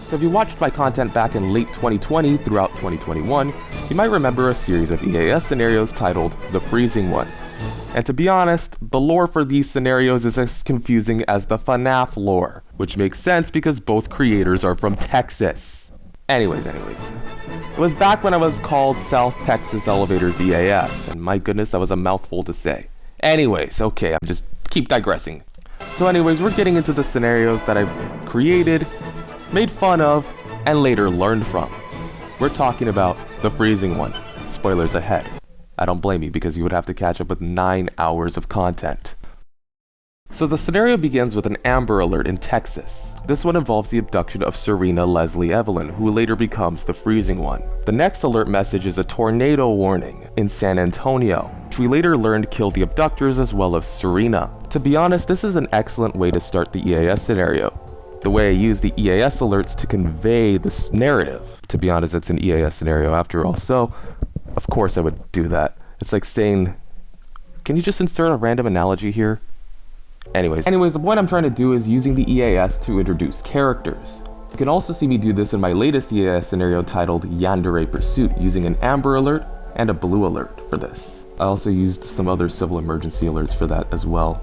So if you watched my content back in late 2020 throughout 2021, you might remember a series of EAS scenarios titled The Freezing One. And to be honest, the lore for these scenarios is as confusing as the FNAF lore, which makes sense because both creators are from Texas. Anyways. It was back when I was called South Texas Elevators EAS, and my goodness, that was a mouthful to say. Anyways, okay, I'm just keep digressing. So anyways, we're getting into the scenarios that I created, made fun of, and later learned from. We're talking about The Freezing One. Spoilers ahead. I don't blame you because you would have to catch up with 9 hours of content. So the scenario begins with an Amber Alert in Texas. This one involves the abduction of Serena Leslie Evelyn, who later becomes the Freezing One. The next alert message is a tornado warning in San Antonio, which we later learned killed the abductors as well as Serena. To be honest, this is an excellent way to start the EAS scenario. The way I use the EAS alerts to convey this narrative. To be honest, it's an EAS scenario after all, so of course I would do that. It's like saying, can you just insert a random analogy here? Anyways, the point I'm trying to do is using the EAS to introduce characters. You can also see me do this in my latest EAS scenario titled Yandere Pursuit, using an Amber Alert and a Blue Alert for this. I also used some other civil emergency alerts for that as well.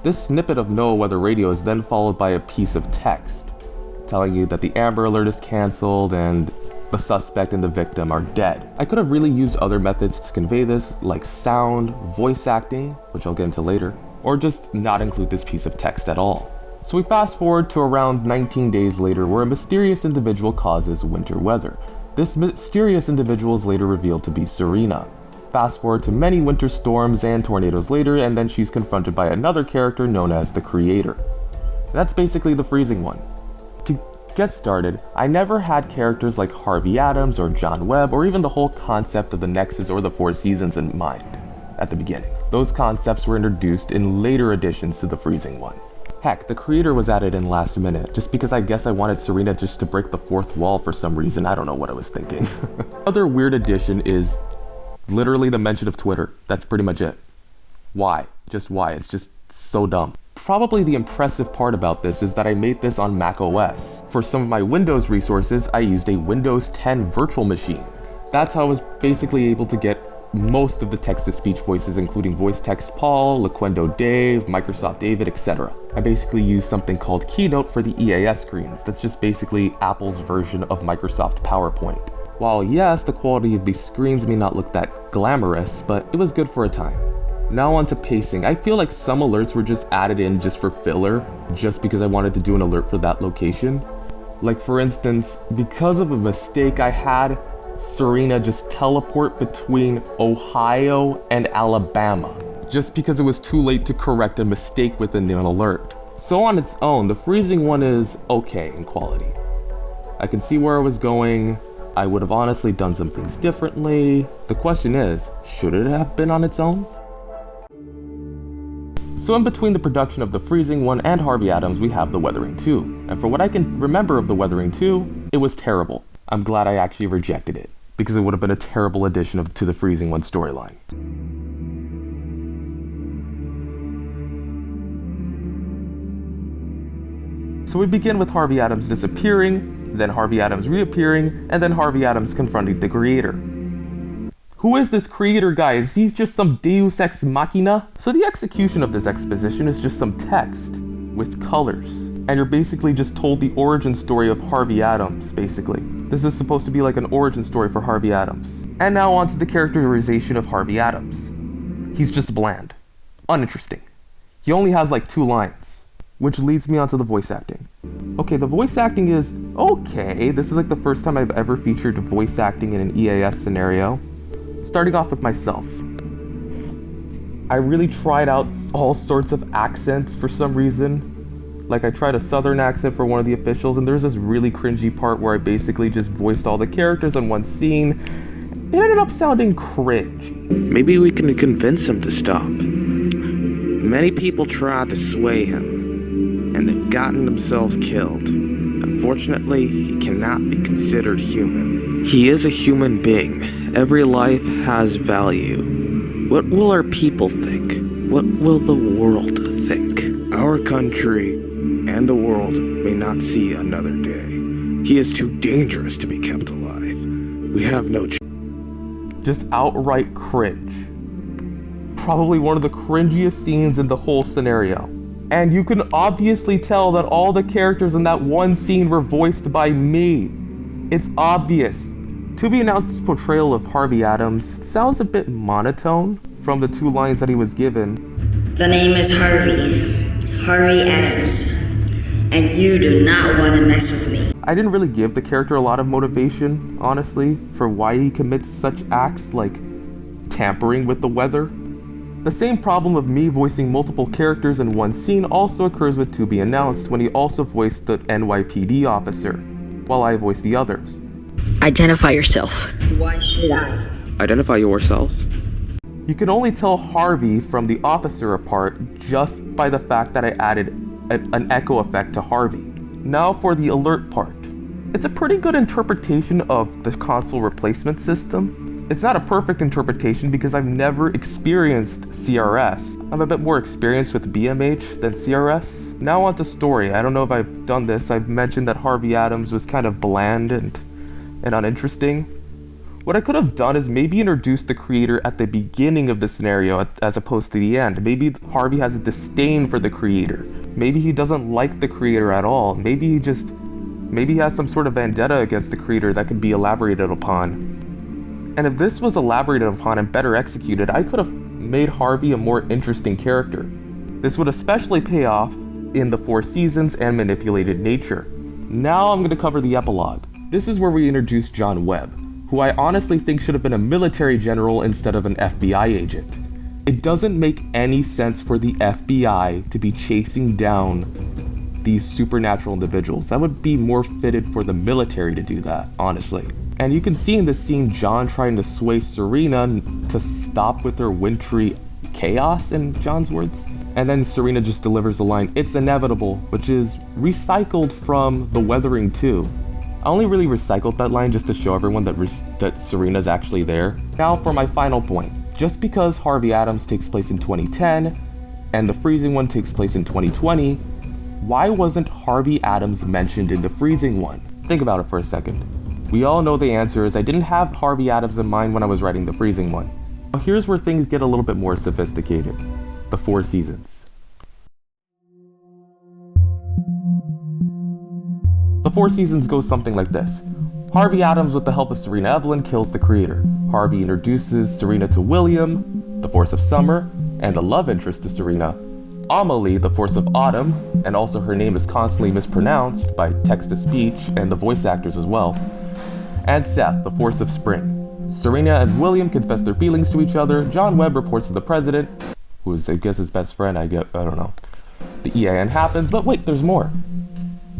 This snippet of NOAA weather radio is then followed by a piece of text, telling you that the Amber Alert is cancelled and the suspect and the victim are dead. I could have really used other methods to convey this, like sound, voice acting, which I'll get into later, or just not include this piece of text at all. So we fast forward to around 19 days later, where a mysterious individual causes winter weather. This mysterious individual is later revealed to be Serena. Fast forward to many winter storms and tornadoes later, and then she's confronted by another character known as the Creator. That's basically the Freezing One. To get started, I never had characters like Harvey Adams or John Webb, or even the whole concept of the Nexus or the Four Seasons in mind at the beginning. Those concepts were introduced in later additions to the Freezing One. Heck, the Creator was added in last minute, just because I guess I wanted Serena just to break the fourth wall for some reason. I don't know what I was thinking. Another weird addition is literally the mention of Twitter. That's pretty much it. Why? Just why? It's just so dumb. Probably the impressive part about this is that I made this on Mac OS. For some of my Windows resources, I used a Windows 10 virtual machine. That's how I was basically able to get most of the text-to-speech voices, including voice text Paul, Laquendo Dave, Microsoft David, etc. I basically used something called Keynote for the EAS screens. That's just basically Apple's version of Microsoft PowerPoint. While yes, the quality of these screens may not look that glamorous, but it was good for a time. Now on to pacing. I feel like some alerts were just added in just for filler, just because I wanted to do an alert for that location. Like for instance, because of a mistake I had, Serena just teleport between Ohio and Alabama, just because it was too late to correct a mistake within an alert. So on its own, the Freezing One is okay in quality. I can see where I was going. I would have honestly done some things differently. The question is, should it have been on its own? So in between the production of The Freezing One and Harvey Adams, we have The Weathering 2. And for what I can remember of The Weathering 2, it was terrible. I'm glad I actually rejected it, because it would have been a terrible addition to the Freezing One storyline. So we begin with Harvey Adams disappearing, then Harvey Adams reappearing, and then Harvey Adams confronting the Creator. Who is this Creator guy? Is he just some deus ex machina? So the execution of this exposition is just some text with colors. And you're basically just told the origin story of Harvey Adams, basically. This is supposed to be like an origin story for Harvey Adams. And now on to the characterization of Harvey Adams. He's just bland. Uninteresting. He only has like 2 lines. Which leads me on to the voice acting. Okay, the voice acting is okay. This is like the first time I've ever featured voice acting in an EAS scenario. Starting off with myself. I really tried out all sorts of accents for some reason. Like I tried a southern accent for one of the officials, and there's this really cringy part where I basically just voiced all the characters in one scene. It ended up sounding cringe. Maybe we can convince him to stop. Many people tried to sway him, and they've gotten themselves killed. Unfortunately, he cannot be considered human. He is a human being. Every life has value. What will our people think? What will the world think? Our country and the world may not see another day. He is too dangerous to be kept alive. We have no choice. Just outright cringe. Probably one of the cringiest scenes in the whole scenario. And you can obviously tell that all the characters in that one scene were voiced by me. It's obvious. To be announced's portrayal of Harvey Adams sounds a bit monotone from the 2 lines that he was given. The name is Harvey Adams, and you do not want to mess with me. I didn't really give the character a lot of motivation, honestly, for why he commits such acts like tampering with the weather. The same problem of me voicing multiple characters in one scene also occurs with To Be Announced when he also voiced the NYPD officer, while I voiced the others. Identify yourself. Why should I? Identify yourself. You can only tell Harvey from the officer apart just by the fact that I added an echo effect to Harvey. Now for the alert part. It's a pretty good interpretation of the console replacement system. It's not a perfect interpretation because I've never experienced CRS. I'm a bit more experienced with BMH than CRS. Now on to story. I don't know if I've done this. I've mentioned that Harvey Adams was kind of bland and uninteresting. What I could have done is maybe introduce the creator at the beginning of the scenario as opposed to the end. Maybe Harvey has a disdain for the creator. Maybe he doesn't like the creator at all. Maybe he has some sort of vendetta against the creator that could be elaborated upon. And if this was elaborated upon and better executed, I could have made Harvey a more interesting character. This would especially pay off in the 4 seasons and manipulated nature. Now I'm going to cover the epilogue. This is where we introduce John Webb, who I honestly think should have been a military general instead of an FBI agent. It doesn't make any sense for the FBI to be chasing down these supernatural individuals. That would be more fitted for the military to do that, honestly. And you can see in this scene John trying to sway Serena to stop with her wintry chaos, in John's words. And then Serena just delivers the line, "It's inevitable," which is recycled from The Weathering 2. I only really recycled that line just to show everyone that Serena's actually there. Now for my final point. Just because Harvey Adams takes place in 2010 and the freezing one takes place in 2020, why wasn't Harvey Adams mentioned in the freezing one? Think about it for a second. We all know the answer is I didn't have Harvey Adams in mind when I was writing the freezing one. Now here's where things get a little bit more sophisticated. The 4 seasons. The 4 seasons goes something like this. Harvey Adams, with the help of Serena Evelyn, kills the creator. Harvey introduces Serena to William, the force of summer, and the love interest to Serena, Amelie, the force of autumn, and also her name is constantly mispronounced by text-to-speech and the voice actors as well, and Seth, the force of spring. Serena and William confess their feelings to each other. John Webb reports to the president, who is, I guess, his best friend. I don't know. The EIN happens, but wait, there's more.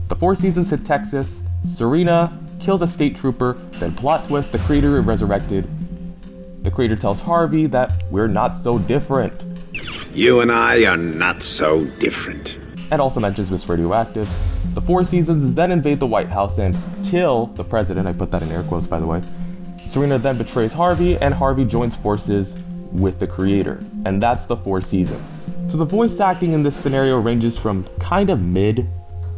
The 4 seasons hit Texas. Serena kills a state trooper, then plot twist, the creator is resurrected. The creator tells Harvey that we're not so different. You and I are not so different. And also mentions Miss Radioactive. The 4 seasons then invade the White House and kill the president. I put that in air quotes, by the way. Serena then betrays Harvey, and Harvey joins forces with the creator. And that's the 4 seasons. So the voice acting in this scenario ranges from kind of mid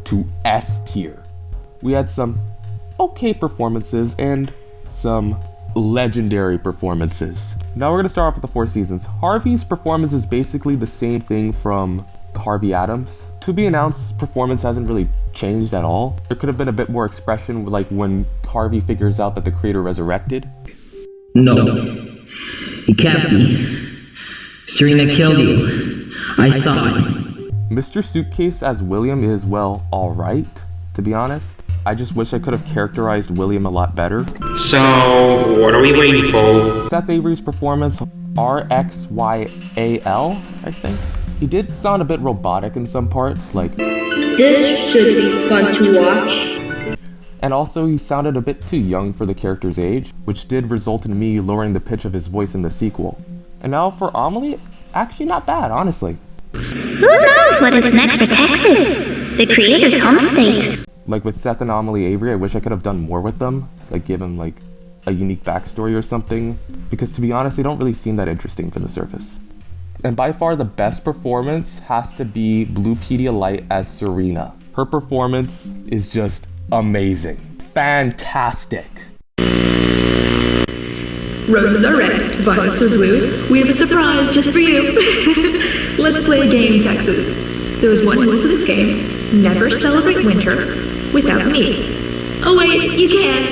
to S tier. We had some okay performances and some legendary performances. Now we're going to start off with the 4 seasons. Harvey's performance is basically the same thing from Harvey Adams. To Be Announced's performance hasn't really changed at all. There could have been a bit more expression, like when Harvey figures out that the creator resurrected. No, it can't be. Serena killed you. I saw it. Mr. Suitcase as William is, well, alright, to be honest. I just wish I could have characterized William a lot better. So, what are we waiting for? Seth Avery's performance, RXYAL, I think. He did sound a bit robotic in some parts, like... This should be fun to watch. And also, he sounded a bit too young for the character's age, which did result in me lowering the pitch of his voice in the sequel. And now for Amelie, actually not bad, honestly. Who knows what is next for Texas? The creator's home state. Like with Seth and Amelie Avery, I wish I could have done more with them. Like give them like a unique backstory or something. Because to be honest, they don't really seem that interesting from the surface. And by far the best performance has to be Blue Pedialyte as Serena. Her performance is just amazing. fantastic. Roses are red, violets are blue. We have a surprise just for you. Let's play a game, Texas. There is one rule to this game. Never celebrate winter without me. Oh wait, you can't.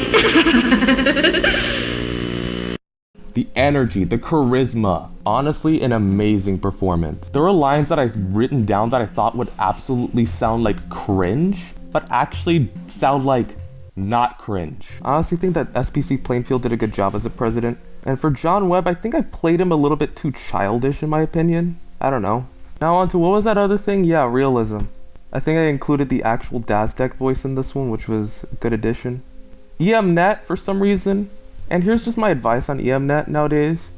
The energy, the charisma. Honestly, an amazing performance. There were lines that I've written down that I thought would absolutely sound like cringe, but actually sound like not cringe. I honestly think that SPC Plainfield did a good job as a president. And for John Webb, I think I played him a little bit too childish in my opinion. I don't know. Now on to what was that other thing? Yeah, realism. I think I included the actual Dazdeck voice in this one, which was a good addition. EMNet for some reason. And here's just my advice on EMNet nowadays.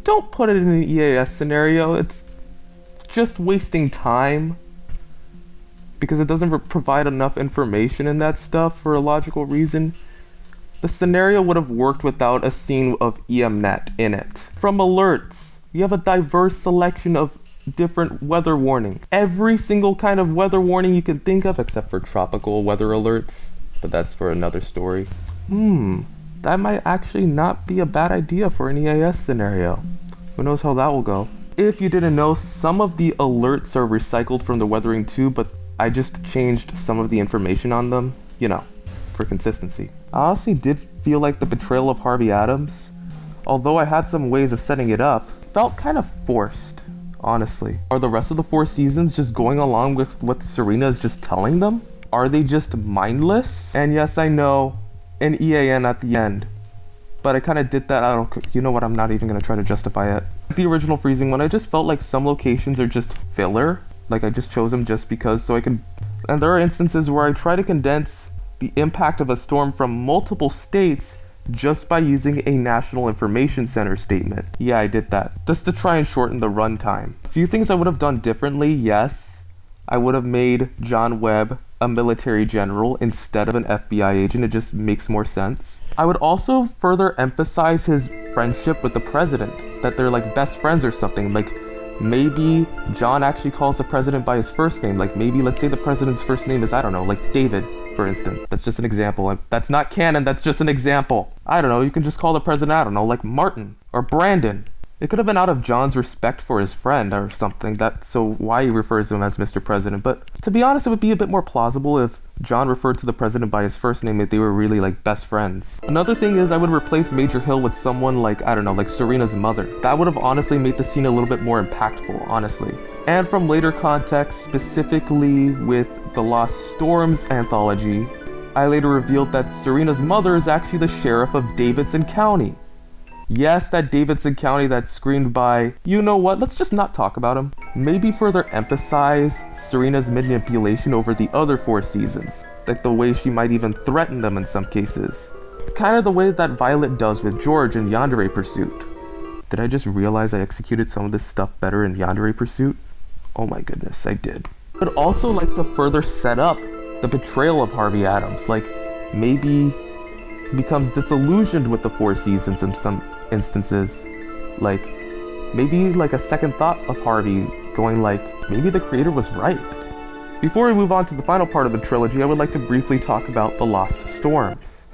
Don't put it in an EAS scenario. It's just wasting time. Because it doesn't provide enough information in that stuff for a logical reason. The scenario would have worked without a scene of EMNet in it. From alerts, you have a diverse selection of different weather warning. Every single kind of weather warning you can think of, except for tropical weather alerts. But that's for another story. That might actually not be a bad idea for an EAS scenario. Who knows how that will go. If you didn't know, some of the alerts are recycled from the Weathering 2, but I just changed some of the information on them, you know, for consistency. I honestly did feel like the betrayal of Harvey Adams, although I had some ways of setting it up, felt kind of forced, honestly. Are the rest of the 4 seasons just going along with what Serena is just telling them? Are they just mindless? And yes, I know, an EAN at the end, but I kind of did that, you know what, I'm not even going to try to justify it. The original Freezing one, I just felt like some locations are just filler. Like I just chose them just because so I can, and there are instances where I try to condense the impact of a storm from multiple states just by using a National Information Center statement. Yeah, I did that, just to try and shorten the runtime. A few things I would have done differently, yes. I would have made John Webb a military general instead of an FBI agent, it just makes more sense. I would also further emphasize his friendship with the president, that they're like best friends or something, like maybe John actually calls the president by his first name, like maybe let's say the president's first name is, I don't know, like David, for instance. That's just an example. That's not canon, that's just an example. I don't know, you can just call the president, I don't know, like Martin or Brandon. It could have been out of John's respect for his friend or something, so why he refers to him as Mr. President. But to be honest, it would be a bit more plausible if John referred to the president by his first name if they were really like best friends. Another thing is I would replace Major Hill with someone like, I don't know, like Serena's mother. That would have honestly made the scene a little bit more impactful, honestly. And from later context, specifically with the Lost Storms anthology, I later revealed that Serena's mother is actually the sheriff of Davidson County. Yes, that Davidson County that's screamed by, you know what, let's just not talk about him. Maybe further emphasize Serena's manipulation over the other 4 seasons. Like the way she might even threaten them in some cases. Kind of the way that Violet does with George in Yandere Pursuit. Did I just realize I executed some of this stuff better in Yandere Pursuit? Oh my goodness, I did. I'd also like to further set up the betrayal of Harvey Adams. Like, maybe he becomes disillusioned with the 4 seasons in some instances. Like, maybe like a second thought of Harvey going like, maybe the creator was right. Before we move on to the final part of the trilogy, I would like to briefly talk about the Lost Storms.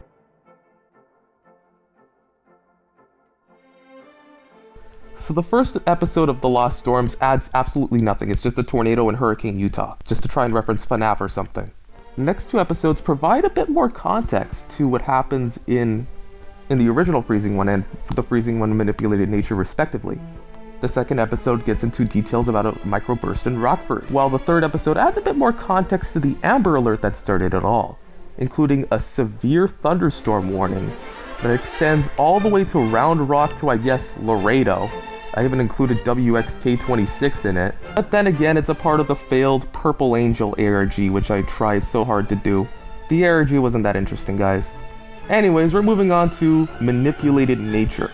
So the first episode of The Lost Storms adds absolutely nothing. It's just a tornado in Hurricane, Utah, just to try and reference FNAF or something. The next 2 episodes provide a bit more context to what happens in the original Freezing one and the Freezing one Manipulated Nature respectively. The second episode gets into details about a microburst in Rockford, while the third episode adds a bit more context to the Amber Alert that started it all, including a severe thunderstorm warning that extends all the way to Round Rock to, I guess, Laredo. I even included WXK-26 in it. But then again, it's a part of the failed Purple Angel ARG, which I tried so hard to do. The ARG wasn't that interesting, guys. Anyways, we're moving on to Manipulated Nature.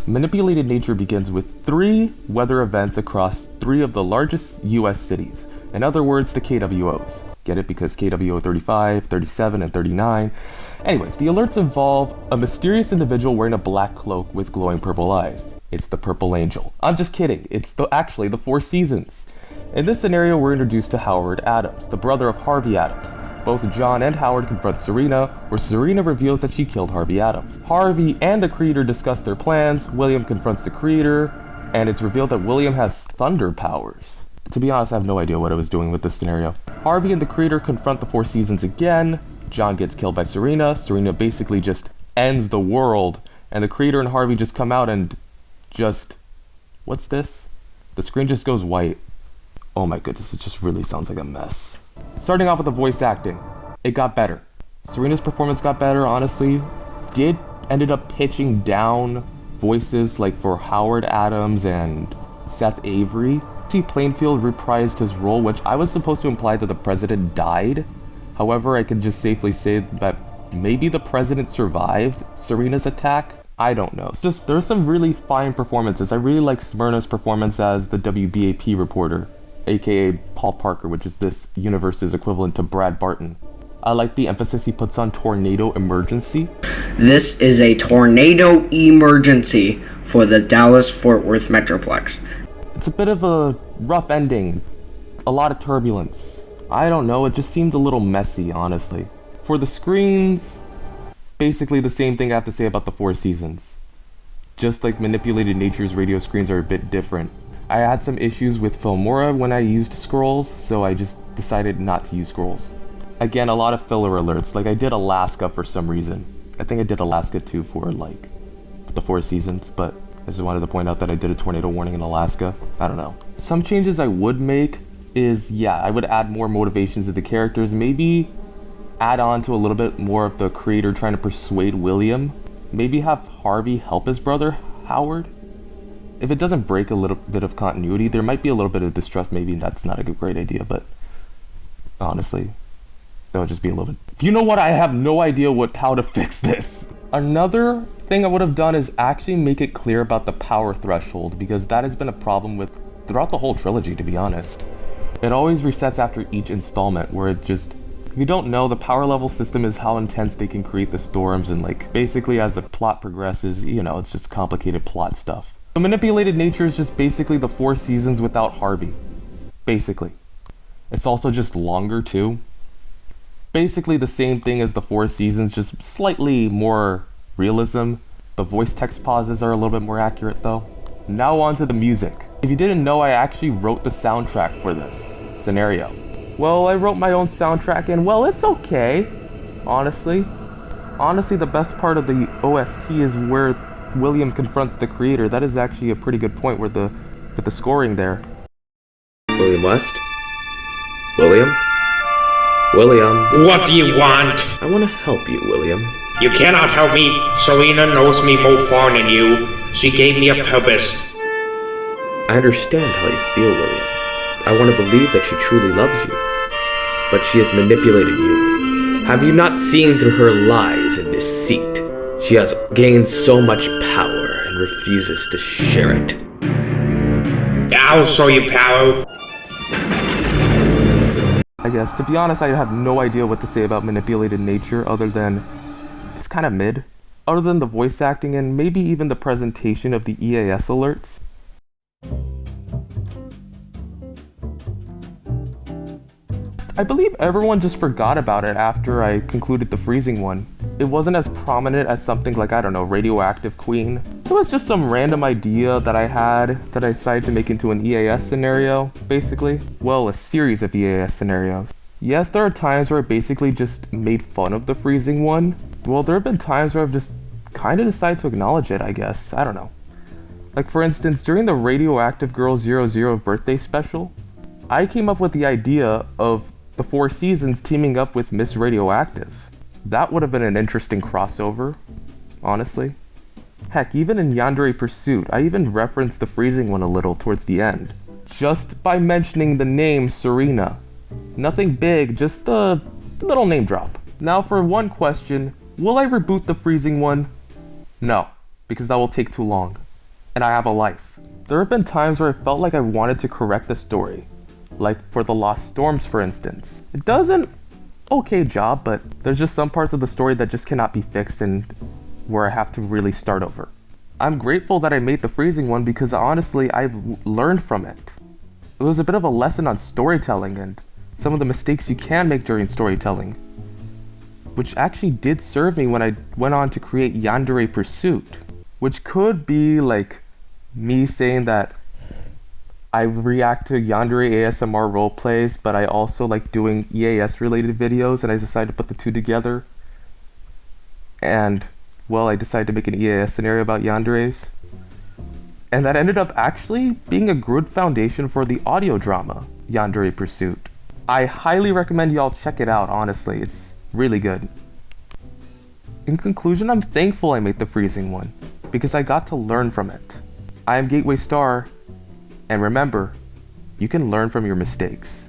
Manipulated Nature begins with 3 weather events across 3 of the largest US cities. In other words, the KWOs. Get it? Because KWO 35, 37, and 39. Anyways, the alerts involve a mysterious individual wearing a black cloak with glowing purple eyes. It's the Purple Angel. I'm just kidding. It's actually the 4 seasons. In this scenario, we're introduced to Howard Adams, the brother of Harvey Adams. Both John and Howard confront Serena, where Serena reveals that she killed Harvey Adams. Harvey and the Creator discuss their plans. William confronts the Creator, and it's revealed that William has thunder powers. To be honest, I have no idea what I was doing with this scenario. Harvey and the Creator confront the Four Seasons again. John gets killed by Serena. Serena basically just ends the world, and the Creator and Harvey just come out and just... What's this? The screen just goes white. Oh my goodness, it just really sounds like a mess. Starting off with the voice acting, it got better. Serena's performance got better, honestly. Ended up pitching down voices like for Howard Adams and Seth Avery. C. Plainfield reprised his role, which I was supposed to imply that the president died. However, I can just safely say that maybe the president survived Serena's attack. I don't know. It's just, there's some really fine performances. I really like Smyrna's performance as the WBAP reporter, aka Paul Parker, which is this universe's equivalent to Brad Barton. I like the emphasis he puts on tornado emergency. This is a tornado emergency for the Dallas-Fort Worth Metroplex. It's a bit of a rough ending, a lot of turbulence. I don't know, it just seemed a little messy, honestly. For the screens, basically the same thing I have to say about the Four Seasons. Just like Manipulated Nature's radio screens are a bit different. I had some issues with Filmora when I used scrolls, so I just decided not to use scrolls. Again, a lot of filler alerts, like I did Alaska for some reason. I think I did Alaska too for like the Four Seasons, but I just wanted to point out that I did a tornado warning in Alaska. I don't know. Some changes I would make is, yeah, I would add more motivations to the characters, maybe add on to a little bit more of the Creator trying to persuade William. Maybe have Harvey help his brother, Howard. If it doesn't break a little bit of continuity, there might be a little bit of distrust. Maybe that's not a great idea, but honestly, that would just be a little bit... You know what? I have no idea how to fix this. Another thing I would have done is actually make it clear about the power threshold, because that has been a problem with throughout the whole trilogy, to be honest. It always resets after each installment, where it just... If you don't know, the power level system is how intense they can create the storms, and like, basically as the plot progresses, you know, it's just complicated plot stuff. The Manipulated Nature is just basically the Four Seasons without Harvey. Basically. It's also just longer too. Basically the same thing as the Four Seasons, just slightly more realism. The voice text pauses are a little bit more accurate though. Now on to the music. If you didn't know, I actually wrote the soundtrack for this scenario. Well, I wrote my own soundtrack and well, it's okay, honestly. Honestly, the best part of the OST is where William confronts the Creator. That is actually a pretty good point with the scoring there. William West? William? William? What do you want? I want to help you, William. You cannot help me. Serena knows me more far than you. She gave me a purpose. I understand how you feel, William. I want to believe that she truly loves you. But she has manipulated you. Have you not seen through her lies and deceit? She has gained so much power and refuses to share it. I'll show you power. I guess, to be honest, I have no idea what to say about Manipulated Nature other than it's kind of mid. Other than the voice acting and maybe even the presentation of the EAS alerts. I believe everyone just forgot about it after I concluded the freezing one. It wasn't as prominent as something like, I don't know, Radioactive Queen. It was just some random idea that I had that I decided to make into an EAS scenario, basically. Well, a series of EAS scenarios. Yes, there are times where I basically just made fun of the freezing one. Well, there have been times where I've just kind of decided to acknowledge it, I guess. I don't know. Like for instance, during the Radioactive Girl 00 birthday special, I came up with the idea of the Four Seasons teaming up with Miss Radioactive. That would have been an interesting crossover, honestly. Heck, even in Yandere Pursuit, I even referenced the freezing one a little towards the end. Just by mentioning the name Serena. Nothing big, just a little name drop. Now for one question, will I reboot the freezing one? No, because that will take too long. And I have a life. There have been times where I felt like I wanted to correct the story. Like for The Lost Storms, for instance. It does an okay job, but there's just some parts of the story that just cannot be fixed and where I have to really start over. I'm grateful that I made the freezing one because honestly, I've learned from it. It was a bit of a lesson on storytelling and some of the mistakes you can make during storytelling, which actually did serve me when I went on to create Yandere Pursuit, which could be like me saying that I react to Yandere ASMR roleplays, but I also like doing EAS related videos, and I decided to put the two together. And, well, I decided to make an EAS scenario about Yanderes. And that ended up actually being a good foundation for the audio drama, Yandere Pursuit. I highly recommend y'all check it out, honestly. It's really good. In conclusion, I'm thankful I made the freezing one, because I got to learn from it. I am Gateway Star, and remember, you can learn from your mistakes.